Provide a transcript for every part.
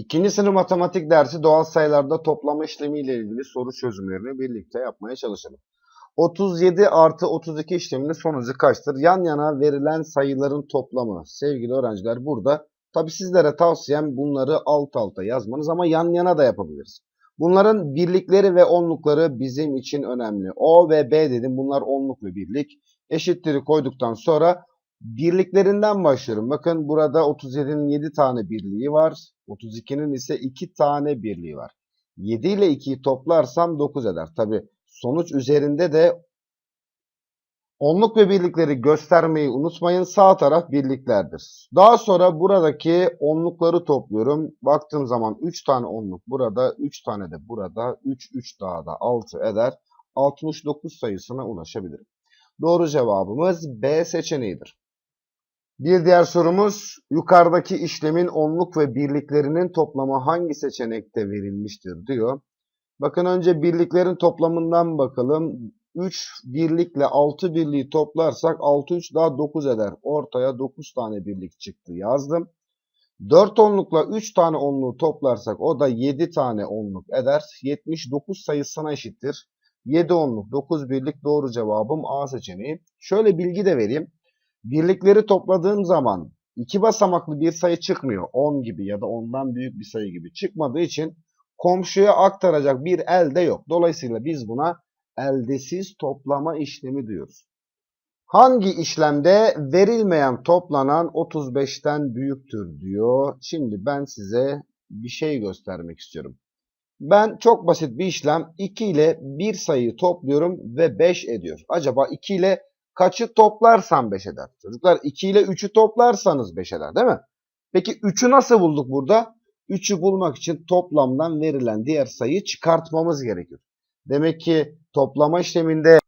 İkinci sınıf matematik dersi doğal sayılarda toplama işlemiyle ilgili soru çözümlerini birlikte yapmaya çalışalım. 37 artı 32 işleminin sonucu kaçtır? Yan yana verilen sayıların toplamı. Sevgili öğrenciler, burada tabi sizlere tavsiyem bunları alt alta yazmanız ama yan yana da yapabiliriz. Bunların birlikleri ve onlukları bizim için önemli. O ve B dedim, bunlar onluk ve birlik. Eşitleri koyduktan sonra birliklerinden başlıyorum. Bakın burada 37'nin 7 tane birliği var. 32'nin ise 2 tane birliği var. 7 ile 2'yi toplarsam 9 eder. Tabi sonuç üzerinde de onluk ve birlikleri göstermeyi unutmayın. Sağ taraf birliklerdir. Daha sonra buradaki onlukları topluyorum. Baktığım zaman 3 tane onluk burada, 3 tane de burada. 3 daha da 6 eder. 69 sayısına ulaşabilirim. Doğru cevabımız B seçeneğidir. Bir diğer sorumuz, yukarıdaki işlemin onluk ve birliklerinin toplamı hangi seçenekte verilmiştir diyor. Bakın önce birliklerin toplamından bakalım. 3 birlikle 6 birliği toplarsak 6 3 daha 9 eder. Ortaya 9 tane birlik çıktı, yazdım. 4 onlukla 3 tane onluğu toplarsak o da 7 tane onluk eder. 79 sayısına eşittir. 7 onluk 9 birlik, doğru cevabım A seçeneği. Şöyle bilgi de vereyim. Birlikleri topladığım zaman 2 basamaklı bir sayı çıkmıyor. 10 gibi ya da ondan büyük bir sayı gibi çıkmadığı için komşuya aktaracak bir elde yok. Dolayısıyla biz buna eldesiz toplama işlemi diyoruz. Hangi işlemde verilmeyen toplanan 35'ten büyüktür diyor. Şimdi ben size bir şey göstermek istiyorum. Ben çok basit bir işlem, 2 ile bir sayıyı topluyorum ve 5 ediyor. Acaba 2 ile kaçı toplarsam 5 eder? Çocuklar, 2 ile 3'ü toplarsanız 5 eder değil mi? Peki 3'ü nasıl bulduk burada? 3'ü bulmak için toplamdan verilen diğer sayıyı çıkartmamız gerekiyor. Demek ki toplama işleminde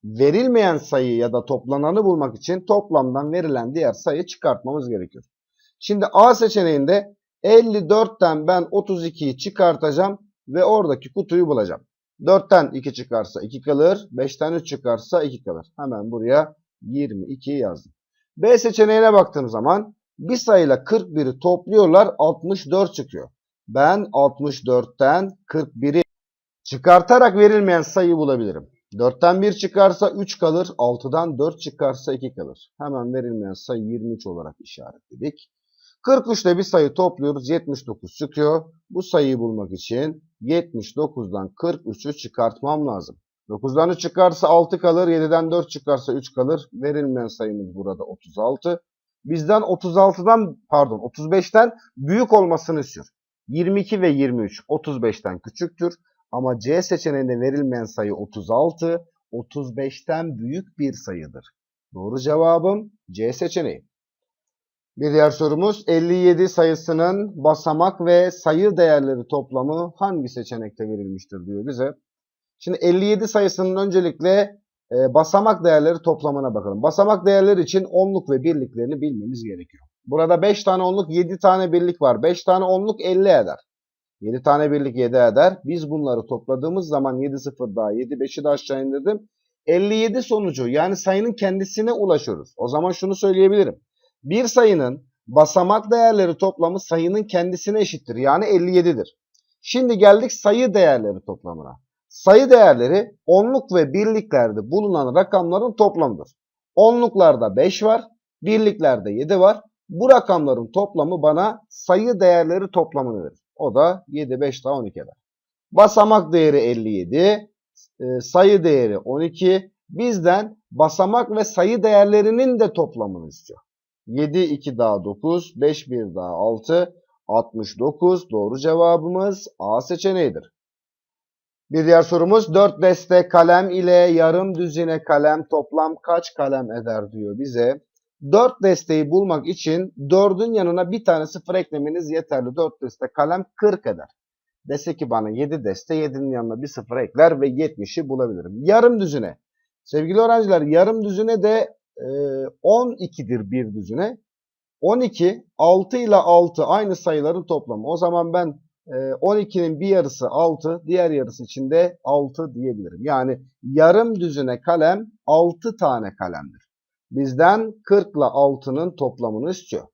verilmeyen sayı ya da toplananı bulmak için toplamdan verilen diğer sayıyı çıkartmamız gerekiyor. Şimdi A seçeneğinde 54'ten ben 32'yi çıkartacağım ve oradaki kutuyu bulacağım. 4'ten 2 çıkarsa 2 kalır, 5'ten 3 çıkarsa 2 kalır. Hemen buraya 22 yazdım. B seçeneğine baktığım zaman bir sayıyla 41'i topluyorlar, 64 çıkıyor. Ben 64'ten 41'i çıkartarak verilmeyen sayıyı bulabilirim. 4'ten 1 çıkarsa 3 kalır, 6'dan 4 çıkarsa 2 kalır. Hemen verilmeyen sayı 23 olarak işaretledik. 43 ile bir sayı topluyoruz, 79 çıkıyor. Bu sayıyı bulmak için 79'dan 43'ü çıkartmam lazım. 9'dan 3 çıkarsa 6 kalır, 7'den 4 çıkarsa 3 kalır. Verilmeyen sayımız burada 36. Bizden 35'ten büyük olmasını istiyor. 22 ve 23 35'ten küçüktür. Ama C seçeneğinde verilmeyen sayı 36, 35'ten büyük bir sayıdır. Doğru cevabım C seçeneği. Bir diğer sorumuz, 57 sayısının basamak ve sayı değerleri toplamı hangi seçenekte verilmiştir diyor bize. Şimdi 57 sayısının öncelikle basamak değerleri toplamına bakalım. Basamak değerleri için onluk ve birliklerini bilmemiz gerekiyor. Burada 5 tane onluk, 7 tane birlik var. 5 tane onluk 50 eder. 7 tane birlik 7 eder. Biz bunları topladığımız zaman 7 0 daha 7, 5'i de aşağı indirdim. 57 sonucu, yani sayının kendisine ulaşıyoruz. O zaman şunu söyleyebilirim. Bir sayının basamak değerleri toplamı sayının kendisine eşittir. Yani 57'dir. Şimdi geldik sayı değerleri toplamına. Sayı değerleri onluk ve birliklerde bulunan rakamların toplamıdır. Onluklarda 5 var, birliklerde 7 var. Bu rakamların toplamı bana sayı değerleri toplamını verir. O da 7, 5 daha 12 eder. Basamak değeri 57, sayı değeri 12. Bizden basamak ve sayı değerlerinin de toplamını istiyor. 7, 2 daha 9, 5, 1 daha 6, 69. Doğru cevabımız A seçeneğidir. Bir diğer sorumuz, 4 deste kalem ile yarım düzine kalem toplam kaç kalem eder diyor bize. 4 desteği bulmak için 4'ün yanına bir tane 0 eklemeniz yeterli. 4 deste kalem 40 eder. Dese ki bana 7 deste, 7'nin yanına bir 0 ekler ve 70'i bulabilirim. Yarım düzine. Sevgili öğrenciler, yarım düzine de 12'dir bir düzine. 12, 6 ile 6 aynı sayıların toplamı. O zaman ben 12'nin bir yarısı 6, diğer yarısı için de 6 diyebilirim. Yani yarım düzine kalem 6 tane kalemdir. Bizden 40 ile 6'nın toplamını istiyor.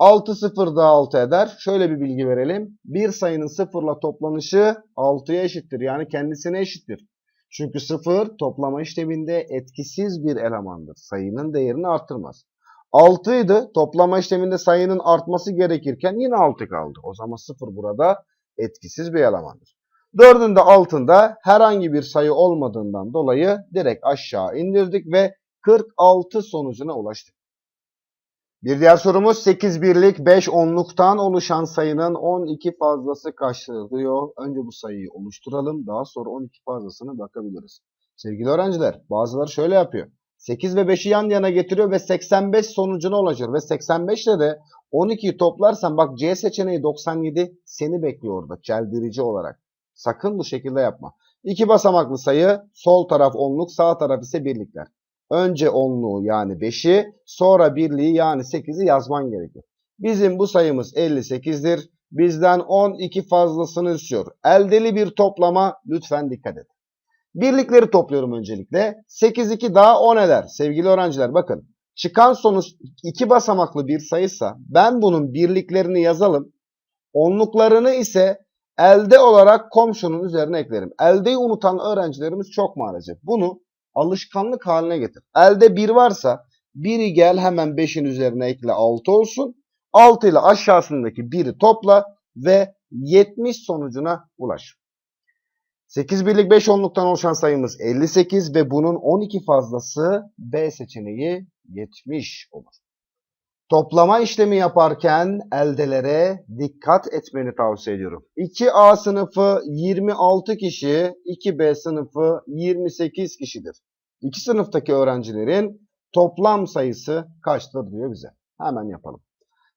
6 0 daha 6 eder. Şöyle bir bilgi verelim. Bir sayının sıfırla toplanışı 6'ya eşittir. Yani kendisine eşittir. Çünkü 0 toplama işleminde etkisiz bir elemandır. Sayının değerini arttırmaz. 6 idi. Toplama işleminde sayının artması gerekirken yine 6 kaldı. O zaman 0 burada etkisiz bir elemandır. 4'ün de altında herhangi bir sayı olmadığından dolayı direkt aşağı indirdik ve 46 sonucuna ulaştık. Bir diğer sorumuz 8 birlik 5 onluktan oluşan sayının 12 fazlası kaçtır diyor. Önce bu sayıyı oluşturalım. Daha sonra 12 fazlasına bakabiliriz. Sevgili öğrenciler, bazıları şöyle yapıyor. 8 ve 5'i yan yana getiriyor ve 85 sonucuna ulaşır. Ve 85 ile de 12'yi toplarsan bak C seçeneği 97 seni bekliyor orada çeldirici olarak. Sakın bu şekilde yapma. 2 basamaklı sayı, sol taraf onluk, sağ taraf ise birlikler. Önce onluğu yani 5'i, sonra birliği yani 8'i yazman gerekiyor. Bizim bu sayımız 58'dir. Bizden 12 fazlasını istiyor. Eldeli bir toplama, lütfen dikkat edin. Birlikleri topluyorum öncelikle. 8 2 daha 10 eder. Sevgili öğrenciler bakın. Çıkan sonuç 2 basamaklı bir sayıysa ben bunun birliklerini yazalım. Onluklarını ise elde olarak komşunun üzerine eklerim. Eldeyi unutan öğrencilerimiz çok maalesef. Bunu alışkanlık haline getir. Elde 1 varsa 1'i gel hemen 5'in üzerine ekle 6 olsun. 6 ile aşağısındaki 1'i topla ve 70 sonucuna ulaş. 8 birlik 5 onluktan oluşan sayımız 58 ve bunun 12 fazlası B seçeneği 70 olur. Toplama işlemi yaparken eldelere dikkat etmeni tavsiye ediyorum. 2A sınıfı 26 kişi, 2B sınıfı 28 kişidir. İki sınıftaki öğrencilerin toplam sayısı kaçtır diyor bize. Hemen yapalım.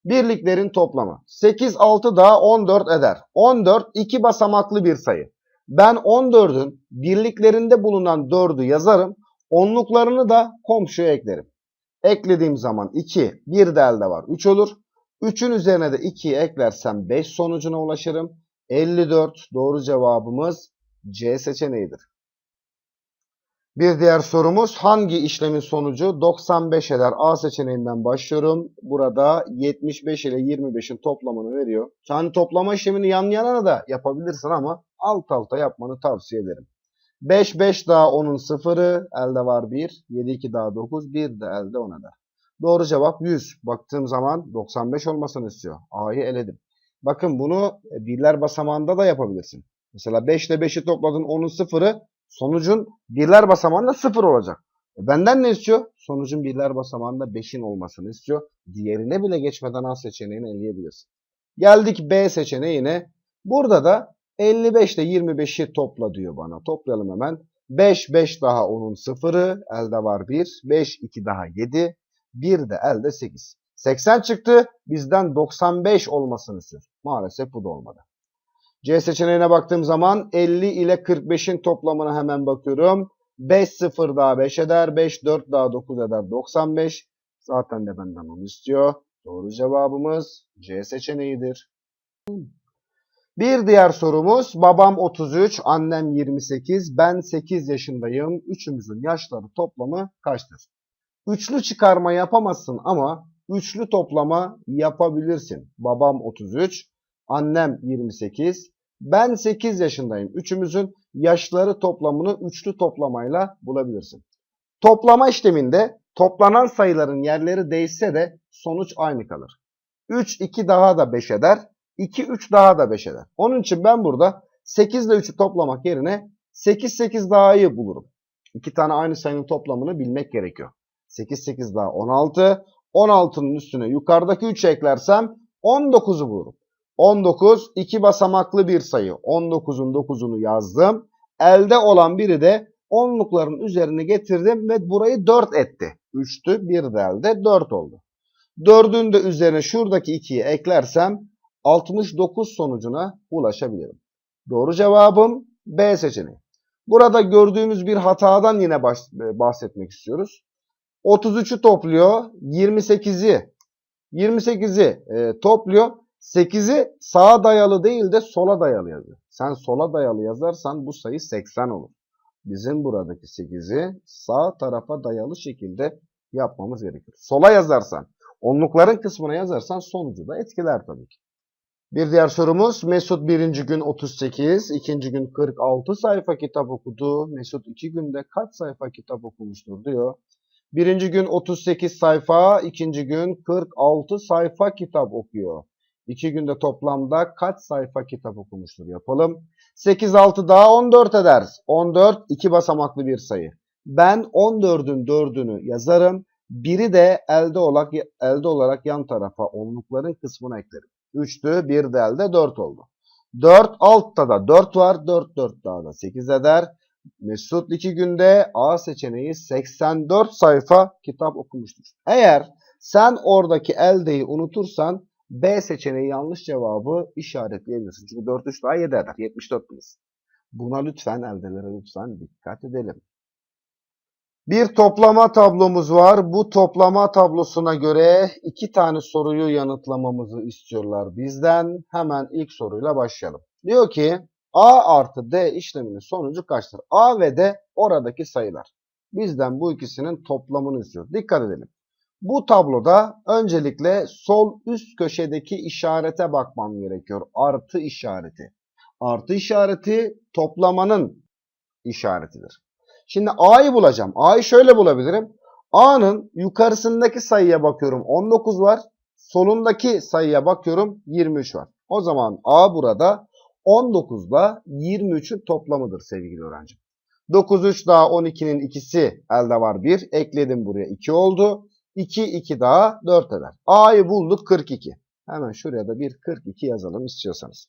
Birliklerin toplamı. 8, 6 daha 14 eder. 14 iki basamaklı bir sayı. Ben 14'ün birliklerinde bulunan 4'ü yazarım. Onluklarını da komşuya eklerim. Eklediğim zaman 2, bir de elde var 3 olur. 3'ün üzerine de 2'yi eklersem 5 sonucuna ulaşırım. 54 doğru cevabımız C seçeneğidir. Bir diğer sorumuz hangi işlemin sonucu 95 eder? A seçeneğinden başlıyorum. Burada 75 ile 25'in toplamını veriyor. Yani toplama işlemini yan yana da yapabilirsin ama alt alta yapmanı tavsiye ederim. 5 5 daha 10'un sıfırı elde var 1. 7 2 daha 9 1 de elde 10 eder. Doğru cevap 100. Baktığım zaman 95 olmasını istiyor. A'yı eledim. Bakın bunu birler basamağında da yapabilirsin. Mesela 5 ile 5'i topladın 10'un sıfırı sonucun birler basamağında 0 olacak. Benden ne istiyor? Sonucun birler basamağında 5'in olmasını istiyor. Diğerine bile geçmeden A seçeneğini eleyebilirsin. Geldik B seçeneğine. Burada da 55 ile 25'i topla diyor bana. Toplayalım hemen. 5 5 daha 10'un sıfırı. Elde var 1. 5 2 daha 7. 1 de elde 8. 80 çıktı. Bizden 95 olmasını istiyor. Maalesef bu da olmadı. C seçeneğine baktığım zaman 50 ile 45'in toplamına hemen bakıyorum. 5 0 daha 5 eder. 5 4 daha 9 eder. 95. Zaten de benden onu istiyor. Doğru cevabımız C seçeneğidir. Bir diğer sorumuz babam 33, annem 28, ben 8 yaşındayım. Üçümüzün yaşları toplamı kaçtır? Üçlü çıkarma yapamazsın ama üçlü toplama yapabilirsin. Babam 33, annem 28, ben 8 yaşındayım. Üçümüzün yaşları toplamını üçlü toplamayla bulabilirsin. Toplama işleminde toplanan sayıların yerleri değişse de sonuç aynı kalır. 3 2 daha da 5 eder. 2 3 daha da 5 eder. Onun için ben burada 8 ile 3'ü toplamak yerine 8 8 daha'yı bulurum. İki tane aynı sayının toplamını bilmek gerekiyor. 8 8 daha 16. 16'nın üstüne yukarıdaki 3'ü eklersem 19'u bulurum. 19 iki basamaklı bir sayı. 19'un 9'unu yazdım. Elde olan biri de onlukların üzerine getirdim ve burayı 4 etti. 3'tü, bir de elde 4 oldu. 4'ün de üzerine şuradaki 2'yi eklersem 69 sonucuna ulaşabilirim. Doğru cevabım B seçeneği. Burada gördüğümüz bir hatadan yine bahsetmek istiyoruz. 33'ü topluyor, 28'i topluyor. 8'i sağa dayalı değil de sola dayalı yazıyor. Sen sola dayalı yazarsan bu sayı 80 olur. Bizim buradaki 8'i sağ tarafa dayalı şekilde yapmamız gerekiyor. Sola yazarsan Onlukların kısmına yazarsan sonucu da etkiler tabii ki. Bir diğer sorumuz, Mesut birinci gün 38, ikinci gün 46 sayfa kitap okudu. Mesut 2 günde kaç sayfa kitap okumuştur diyor. Birinci gün 38 sayfa, ikinci gün 46 sayfa kitap okuyor. 2 günde toplamda kaç sayfa kitap okumuştur yapalım. 8 6 daha 14 eder. 14 2 basamaklı bir sayı. Ben 14'ün 4'ünü yazarım. Biri de elde olarak yan tarafa onlukların kısmına eklerim. 3'tü, bir de elde 4 oldu. 4 altta da 4 var. 4 4 daha da 8 eder. Mesut 2 günde A seçeneği 84 sayfa kitap okumuştur. Eğer sen oradaki eldeyi unutursan B seçeneği yanlış cevabı işaretleyebilirsin. Çünkü 4 3 daha 7 eder. 74 bulursun. Buna lütfen eldelere lütfen dikkat edelim. Bir toplama tablomuz var. Bu toplama tablosuna göre 2 tane soruyu yanıtlamamızı istiyorlar bizden. Hemen ilk soruyla başlayalım. Diyor ki A artı D işleminin sonucu kaçtır? A ve D oradaki sayılar. Bizden bu ikisinin toplamını istiyor. Dikkat edelim. Bu tabloda öncelikle sol üst köşedeki işarete bakmam gerekiyor. Artı işareti. Artı işareti toplamanın işaretidir. Şimdi A'yı bulacağım. A'yı şöyle bulabilirim. A'nın yukarısındaki sayıya bakıyorum 19 var. Solundaki sayıya bakıyorum 23 var. O zaman A burada 19 ile 23'ün toplamıdır sevgili öğrencim. 9 3 daha 12'nin ikisi elde var 1. Ekledim buraya 2 oldu. 2 2 daha 4 eder. A'yı bulduk 42. Hemen şuraya da bir 42 yazalım istiyorsanız.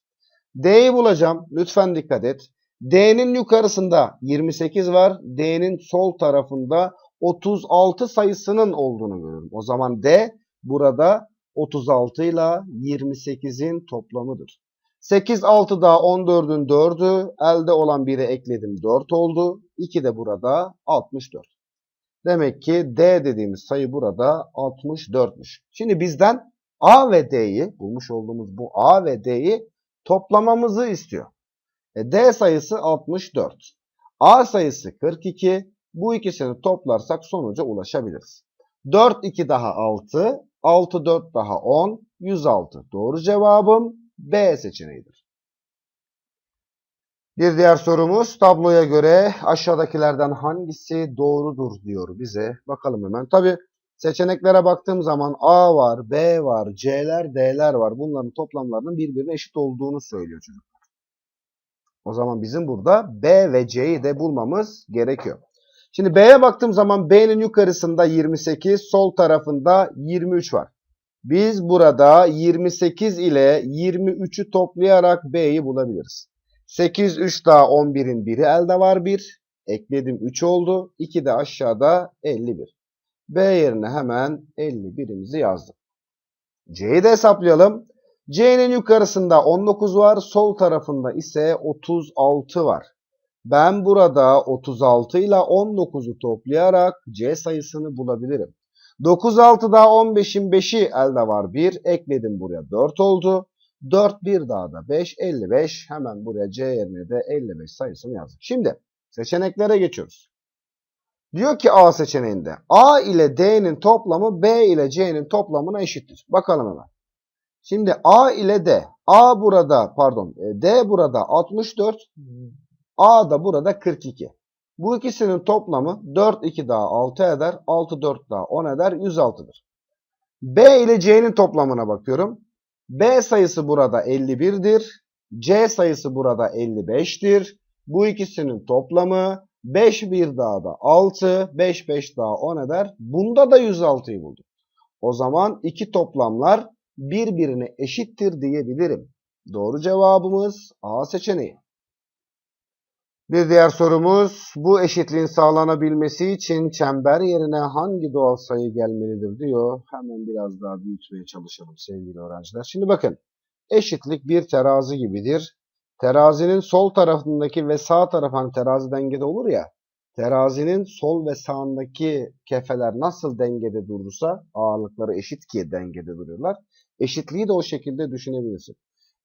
D'yi bulacağım. Lütfen dikkat et. D'nin yukarısında 28 var. D'nin sol tarafında 36 sayısının olduğunu görüyorum. O zaman D burada 36 ile 28'in toplamıdır. 8 6 daha 14'ün 4'ü. Elde olan 1'e ekledim 4 oldu. 2 de burada 64. Demek ki D dediğimiz sayı burada 64'müş. Şimdi bizden A ve D'yi bulmuş olduğumuz bu A ve D'yi toplamamızı istiyor. D sayısı 64. A sayısı 42. Bu ikisini toplarsak sonuca ulaşabiliriz. 4 2 daha 6. 6 4 daha 10. 106. Doğru cevabım B seçeneğidir. Bir diğer sorumuz tabloya göre aşağıdakilerden hangisi doğrudur diyor bize. Bakalım hemen. Tabi seçeneklere baktığım zaman A var, B var, C'ler, D'ler var. Bunların toplamlarının birbirine eşit olduğunu söylüyor çocuk. O zaman bizim burada B ve C'yi de bulmamız gerekiyor. Şimdi B'ye baktığım zaman B'nin yukarısında 28, sol tarafında 23 var. Biz burada 28 ile 23'ü toplayarak B'yi bulabiliriz. 8, 3 daha 11'in biri elde var 1. Ekledim 3 oldu. 2 de aşağıda 51. B yerine hemen 51'imizi yazdım. C'yi de hesaplayalım. C'nin yukarısında 19 var. Sol tarafında ise 36 var. Ben burada 36 ile 19'u toplayarak C sayısını bulabilirim. 9 6 daha 15'in 5'i elde var 1. Ekledim buraya 4 oldu. 4 bir daha da 5 55. Hemen buraya C yerine de 55 sayısını yazdım. Şimdi seçeneklere geçiyoruz. Diyor ki A seçeneğinde A ile D'nin toplamı B ile C'nin toplamına eşittir. Bakalım hemen. Şimdi A ile D. D burada 64. A da burada 42. Bu ikisinin toplamı 4 2 daha 6 eder. 6 4 daha 10 eder. 106'dır. B ile C'nin toplamına bakıyorum. B sayısı burada 51'dir. C sayısı burada 55'tir. Bu ikisinin toplamı 5 bir daha da 6. 5 5 daha 10 eder. Bunda da 106'yı bulduk. O zaman iki toplamlar birbirine eşittir diyebilirim. Doğru cevabımız A seçeneği. Bir diğer sorumuz bu eşitliğin sağlanabilmesi için çember yerine hangi doğal sayı gelmelidir diyor. Hemen biraz daha büyütmeye çalışalım sevgili öğrenciler. Şimdi bakın eşitlik bir terazi gibidir. Terazinin sol tarafındaki ve sağ tarafı hani terazi dengede olur ya. Terazinin sol ve sağındaki kefeler nasıl dengede durursa ağırlıkları eşit ki dengede duruyorlar. Eşitliği de o şekilde düşünebilirsin.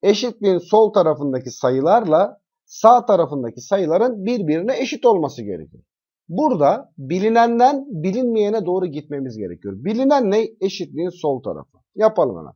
Eşitliğin sol tarafındaki sayılarla sağ tarafındaki sayıların birbirine eşit olması gerekiyor. Burada bilinenden bilinmeyene doğru gitmemiz gerekiyor. Bilinen ne? Eşitliğin sol tarafı. Yapalım hemen.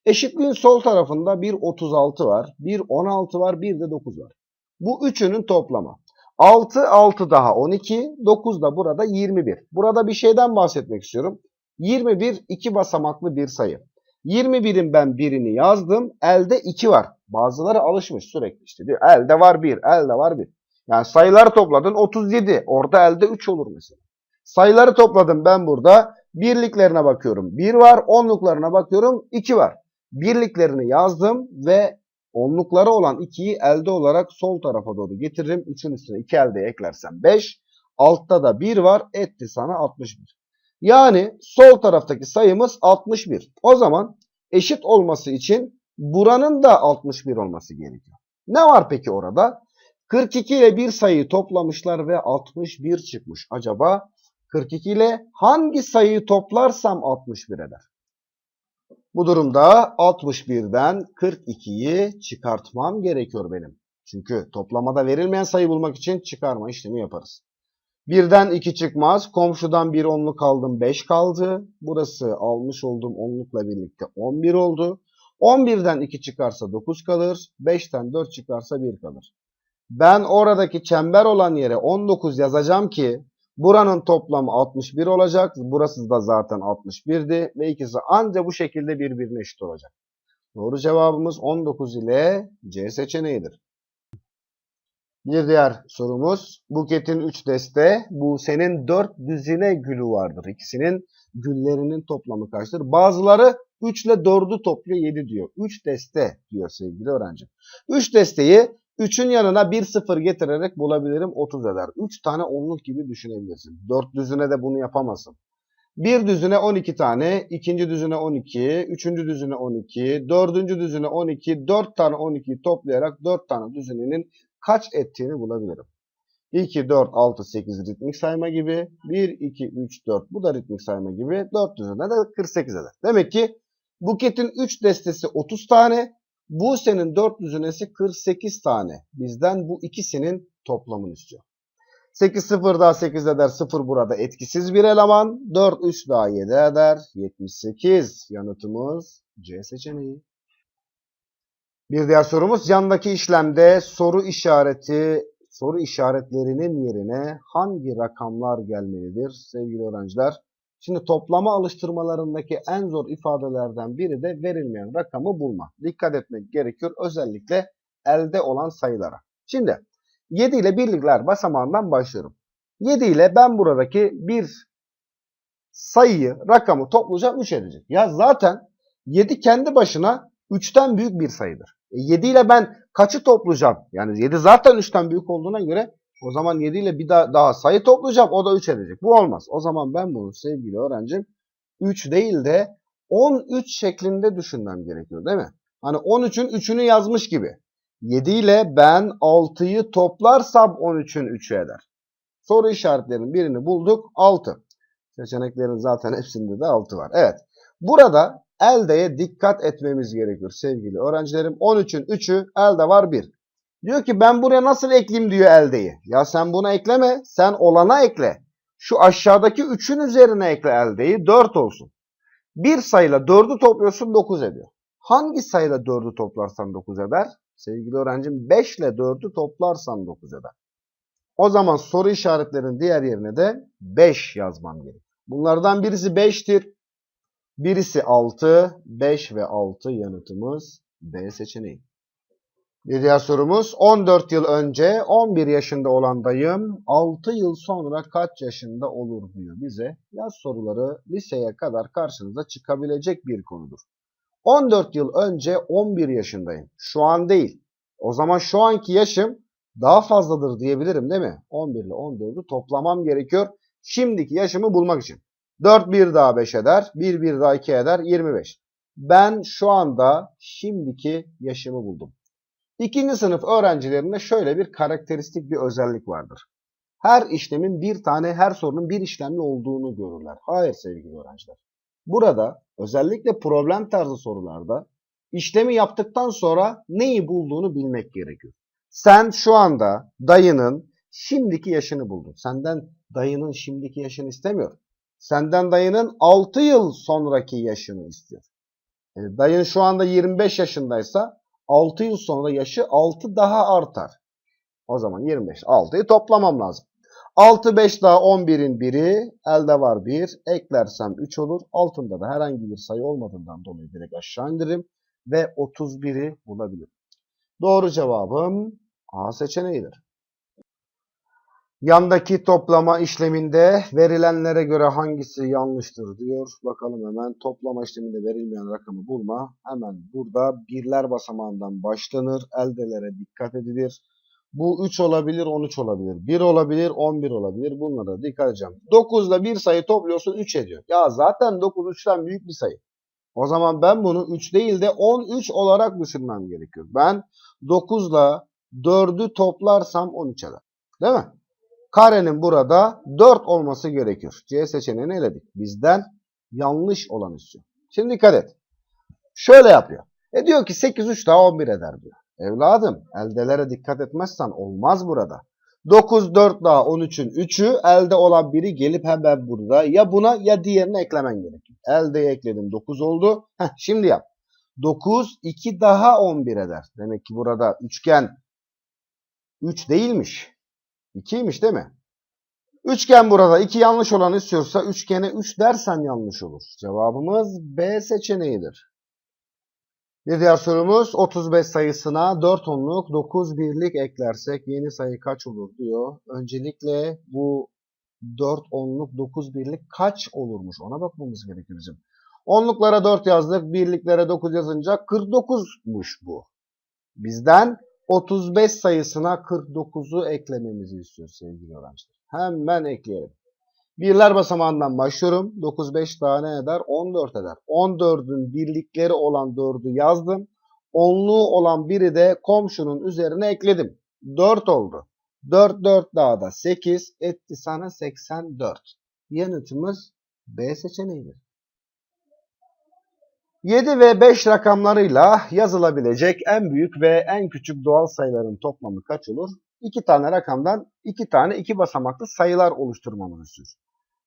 Eşitliğin sol tarafında bir 36 var, bir 16 var, bir de 9 var. Bu üçünün toplamı. 6, 6 daha 12, 9 da burada 21. Burada bir şeyden bahsetmek istiyorum. 21 iki basamaklı bir sayı. 21'in ben birini yazdım. Elde 2 var. Bazıları alışmış sürekli işte diyor. Elde var 1, elde var 1. Yani sayıları topladın 37. Orada elde 3 olur mesela. Sayıları topladım ben burada. Birliklerine bakıyorum 1 var. Onluklarına bakıyorum 2 var. Birliklerini yazdım ve onlukları olan 2'yi elde olarak sol tarafa doğru getiririm. 3'ün üstüne 2 elde eklersem 5. Altta da 1 var. Etti sana 61. Yani sol taraftaki sayımız 61. O zaman eşit olması için buranın da 61 olması gerekiyor. Ne var peki orada? 42 ile bir sayıyı toplamışlar ve 61 çıkmış. Acaba 42 ile hangi sayıyı toplarsam 61 eder? Bu durumda 61'den 42'yi çıkartmam gerekiyor benim. Çünkü toplamada verilmeyen sayı bulmak için çıkarma işlemi yaparız. 1'den 2 çıkmaz. Komşudan bir onluk aldım 5 kaldı. Burası almış olduğum onlukla birlikte 11 oldu. 11'den 2 çıkarsa 9 kalır. 5'ten 4 çıkarsa 1 kalır. Ben oradaki çember olan yere 19 yazacağım ki buranın toplamı 61 olacak. Burası da zaten 61'di ve ikisi anca bu şekilde birbirine eşit olacak. Doğru cevabımız 19 ile C seçeneğidir. Bir diğer sorumuz. Buket'in 3 deste, Buse'nin 4 düzine gülü vardır. İkisinin güllerinin toplamı kaçtır? Bazıları 3 ile 4'ü topluyor 7 diyor. 3 deste diyor sevgili öğrencim. 3 desteyi 3'ün yanına 1 0 getirerek bulabilirim 30 eder. 3 tane onluk gibi düşünebilirsin. 4 düzine de bunu yapamazsın. Bir düzine 12 tane, ikinci düzine 12, üçüncü düzine 12, dördüncü düzine 12, 4 tane 12'yi toplayarak 4 tane düzinenin kaç ettiğini bulabilirim. 2, 4, 6, 8 ritmik sayma gibi. 1, 2, 3, 4 bu da ritmik sayma gibi. 4 düzine de 48 eder. Demek ki Buket'in 3 destesi 30 tane. Buse'nin 4 düzinesi 48 tane. Bizden bu ikisinin toplamını istiyor. 8 0 daha 8 eder. 0 burada etkisiz bir eleman. 4 3 daha 7 eder. 78. Yanıtımız C seçeneği. Bir diğer sorumuz yandaki işlemde soru işaretlerinin yerine hangi rakamlar gelmelidir sevgili öğrenciler? Şimdi toplama alıştırmalarındaki en zor ifadelerden biri de verilmeyen rakamı bulma. Dikkat etmek gerekiyor özellikle elde olan sayılara. Şimdi 7 ile birlikler basamağından başlıyorum. 7 ile ben buradaki bir sayıyı, rakamı toplayacağım 3 edecek. Ya zaten 7 kendi başına 3'ten büyük bir sayıdır. 7 ile ben kaçı toplayacağım? Yani 7 zaten 3'ten büyük olduğuna göre o zaman 7 ile bir daha sayı toplayacağım. O da 3 edecek. Bu olmaz. O zaman ben bunu sevgili öğrencim 3 değil de 13 şeklinde düşünmem gerekiyor değil mi? Hani 13'ün 3'ünü yazmış gibi. 7 ile ben 6'yı toplarsam 13'ün 3'ü eder. Soru işaretlerinin birini bulduk. 6. Seçeneklerin zaten hepsinde de 6 var. Evet. Burada eldeye dikkat etmemiz gerekiyor sevgili öğrencilerim. 13'ün 3'ü elde var 1. Diyor ki ben buraya nasıl ekleyeyim diyor eldeyi. Ya sen buna ekleme. Sen olana ekle. Şu aşağıdaki 3'ün üzerine ekle eldeyi. 4 olsun. Bir sayıyla 4'ü topluyorsun 9 ediyor. Hangi sayıyla 4'ü toplarsan 9 eder? Sevgili öğrencim 5 ile 4'ü toplarsan 9 eder. O zaman soru işaretlerinin diğer yerine de 5 yazmam gerekiyor. Bunlardan birisi 5'tir. Birisi 6. 5 ve 6 yanıtımız B seçeneği. Bir diğer sorumuz 14 yıl önce 11 yaşında olan dayım 6 yıl sonra kaç yaşında olur diyor bize. Yaz soruları liseye kadar karşınıza çıkabilecek bir konudur. 14 yıl önce 11 yaşındayım. Şu an değil. O zaman şu anki yaşım daha fazladır diyebilirim değil mi? 11 ile 14'ü toplamam gerekiyor. Şimdiki yaşımı bulmak için. 4 1 daha 5 eder. 1 1 daha 2 eder. 25. Ben şu anda şimdiki yaşımı buldum. İkinci sınıf öğrencilerinde şöyle bir karakteristik bir özellik vardır. Her işlemin bir tane, her sorunun bir işlemli olduğunu görürler. Hayır sevgili öğrenciler. Burada özellikle problem tarzı sorularda işlemi yaptıktan sonra neyi bulduğunu bilmek gerekiyor. Sen şu anda dayının Şimdiki yaşını buldun. Senden dayının şimdiki yaşını istemiyor. Senden dayının 6 yıl sonraki yaşını istiyor. Dayın şu anda 25 yaşındaysa 6 yıl sonra yaşı 6 daha artar. O zaman 25. 6'yı toplamam lazım. 6, 5 daha 11'in biri. Elde var 1. Eklersem 3 olur. Altında da herhangi bir sayı olmadığından dolayı direkt aşağı indiririm. Ve 31'i bulabilirim. Doğru cevabım A seçeneğidir. Yandaki toplama işleminde verilenlere göre hangisi yanlıştır diyor. Bakalım hemen toplama işleminde verilmeyen rakamı bulma. Hemen burada birler basamağından başlanır. Eldelere dikkat edilir. Bu 3 olabilir, 13 olabilir. 1 olabilir, 11 olabilir. Bunlara dikkat edeceğim. 9 ile bir sayı topluyorsun 3 ediyor. Ya zaten 9 3'ten büyük bir sayı. O zaman ben bunu 3 değil de 13 olarak düşünmem gerekiyor. Ben 9 ile 4'ü toplarsam 13 eder. Değil mi? Karenin burada 4 olması gerekiyor. C seçeneğini eledik. Bizden yanlış olan istiyor. Şimdi dikkat et. Şöyle yapıyor. Diyor ki 8 3 daha 11 eder diyor. Evladım eldelere dikkat etmezsen olmaz burada. 9 4 daha 13'ün 3'ü elde olan biri gelip hemen burada ya buna ya diğerine eklemen gerekiyor. Eldeye ekledim 9 oldu. Şimdi yap. 9 2 daha 11 eder. Demek ki burada üçgen 3 değilmiş. 2'ymiş değil mi? Üçgen burada 2 yanlış olan istiyorsa üçgene 3 dersen yanlış olur. Cevabımız B seçeneğidir. Bir diğer sorumuz 35 sayısına 4 onluk 9 birlik eklersek yeni sayı kaç olur diyor. Öncelikle bu 4 onluk 9 birlik kaç olurmuş ona bakmamız gerekiyor bizim. Onluklara 4 yazdık, birliklere 9 yazınca 49'muş bu. Bizden 35 sayısına 49'u eklememizi istiyor sevgili öğrenciler. Hemen ekleyelim. Birler basamağından başlıyorum. 9, 5 daha ne eder? 14 eder. 14'ün birlikleri olan 4'ü yazdım. Onluğu olan biri de komşunun üzerine ekledim. 4 oldu. 4, 4 daha da 8 etti sana 84. Yanıtımız B seçeneğidir. 7 ve 5 rakamlarıyla yazılabilecek en büyük ve en küçük doğal sayıların toplamı kaç olur? 2 tane rakamdan 2 tane 2 basamaklı sayılar oluşturmamızı istiyor.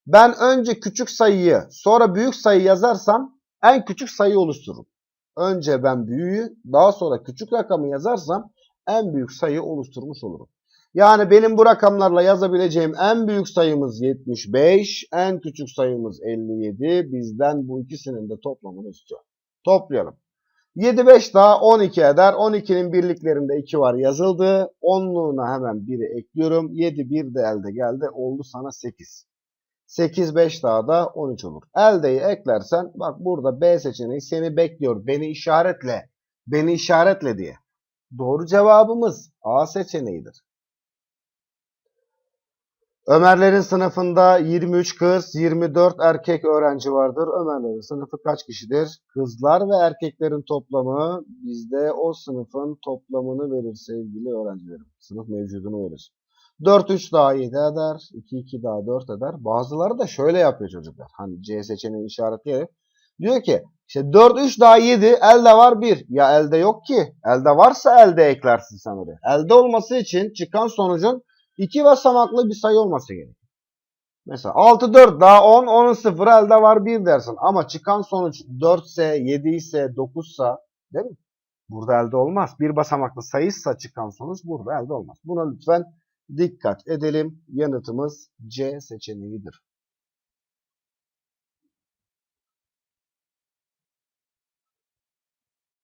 Ben önce küçük sayıyı sonra büyük sayı yazarsam en küçük sayı oluştururum. Önce ben büyüğü daha sonra küçük rakamı yazarsam en büyük sayı oluşturmuş olurum. Yani benim bu rakamlarla yazabileceğim en büyük sayımız 75, en küçük sayımız 57. Bizden bu ikisinin de toplamını istiyor. Toplayalım. 7, 5 daha 12 eder. 12'nin birliklerinde 2 var yazıldı. Onluğuna hemen 1'i ekliyorum. 7, 1 de elde geldi. Oldu sana 8. 8, 5 daha da 13 olur. Eldeyi eklersen bak burada B seçeneği seni bekliyor. Beni işaretle. Beni işaretle diye. Doğru cevabımız A seçeneğidir. Ömerlerin sınıfında 23 kız, 24 erkek öğrenci vardır. Ömerlerin sınıfı kaç kişidir? Kızlar ve erkeklerin toplamı bizde o sınıfın toplamını verir sevgili öğrencilerim. Sınıf mevcudunu verir. 4 3 daha 7 eder. 2 2 daha 4 eder. Bazıları da şöyle yapıyor çocuklar. Hani C seçeneğini işaretleyerek. Diyor ki işte 4 3 daha 7 elde var 1. Ya elde yok ki. Elde varsa elde eklersin sen oraya. Elde olması için çıkan sonucun 2 basamaklı bir sayı olması gerekiyor. Mesela 6 4 daha 10 10'un 0 elde var 1 dersin. Ama çıkan sonuç 4 ise 7 ise 9 ise değil mi? Burada elde olmaz. Bir basamaklı sayıysa çıkan sonuç burada elde olmaz. Buna lütfen dikkat edelim. Yanıtımız C seçeneğidir.